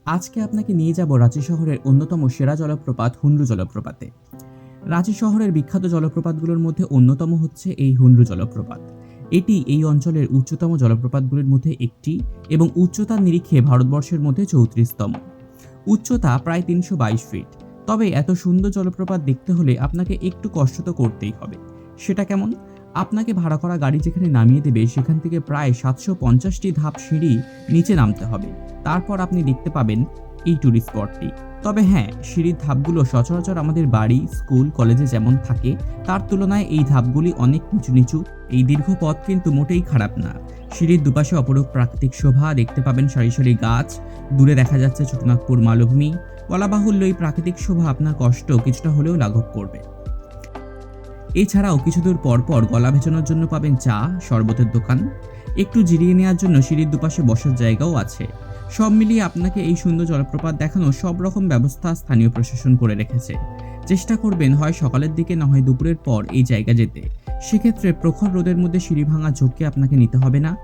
আজকে আপনাকে নিয়ে যাব রাঁচি শহরের অন্যতম সেরা জলপ্রপাত হুন্ডরু জলপ্রপাতে। রাঁচি শহরের বিখ্যাত জলপ্রপাতগুলোর মধ্যে অন্যতম হচ্ছে এই হুন্ডরু জলপ্রপাত। এটি এই অঞ্চলের উচ্চতম জলপ্রপাতগুলির মধ্যে একটি এবং উচ্চতার নিরিখে ভারতবর্ষের মধ্যে 34তম। উচ্চতা প্রায় 322 ফিট। তবে এত সুন্দর জলপ্রপাত দেখতে হলে আপনাকে একটু কষ্ট তো করতেই হবে। সেটা কেমন? আপনাকে ভাড়া করা গাড়ি যেখানে নামিয়ে দেবে সেখান থেকে প্রায় 750টি ধাপ সিঁড়ি নিচে নামতে হবে। তারপর আপনি দেখতে পাবেন এই টুরিস্ট স্পটটি। তবে হ্যাঁ, সিঁড়ির ধাপগুলো সচরাচর আমাদের বাড়ি, স্কুল, কলেজে যেমন থাকে তার তুলনায় এই ধাপগুলি অনেক নিচু নিচু। এই দীর্ঘ পথ কিন্তু মোটেই খারাপ না। সিঁড়ির দুপাশে অপরূপ প্রাকৃতিক শোভা দেখতে পাবেন, সারি সারি গাছ, দূরে দেখা যাচ্ছে ছোটনাগপুর মালভূমি। বলা বাহুল্য এই প্রাকৃতিক শোভা আপনার কষ্ট কিছুটা হলেও লাঘব করবে। এছাড়াও কিছু দূর পর পর গলা ভেজানোর জন্য পাবেন চা, শরবতের দোকান। একটু জিরিয়ে নেওয়ার জন্য সিঁড়ির দুপাশে বসার জায়গাও আছে। সব মিলিয়ে আপনাকে এই সুন্দর জলপ্রপাত দেখানো সব রকম ব্যবস্থা স্থানীয় প্রশাসন করে রেখেছে। চেষ্টা করবেন হয় সকালের দিকে না হয় দুপুরের পর এই জায়গা যেতে। সেক্ষেত্রে প্রখর রোদের মধ্যে সিঁড়ি ভাঙা ঝক্কি আপনাকে নিতে হবে না।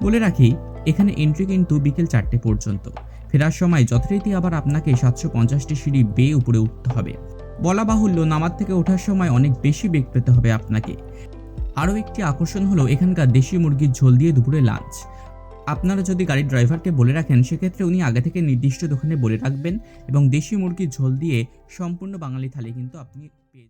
বলে রাখি, এখানে এন্ট্রি কিন্তু বিকেল 4টে পর্যন্ত। ফেরার সময় যথারীতি আবার আপনাকে 750টি সিঁড়ি বেয়ে উপরে উঠতে হবে। বলা বাহুল্য, নামার থেকে ওঠার সময় অনেক বেশি বেগ পেতে হবে আপনাকে। আরও একটি আকর্ষণ হলো এখানকার দেশি মুরগির ঝোল দিয়ে দুপুরে লাঞ্চ। আপনারা যদি গাড়ির ড্রাইভারকে বলে রাখেন সেক্ষেত্রে উনি আগে থেকে নির্দিষ্ট দোকানে বলে রাখবেন এবং দেশি মুরগির ঝোল দিয়ে সম্পূর্ণ বাঙালি থালি কিন্তু আপনি পেয়ে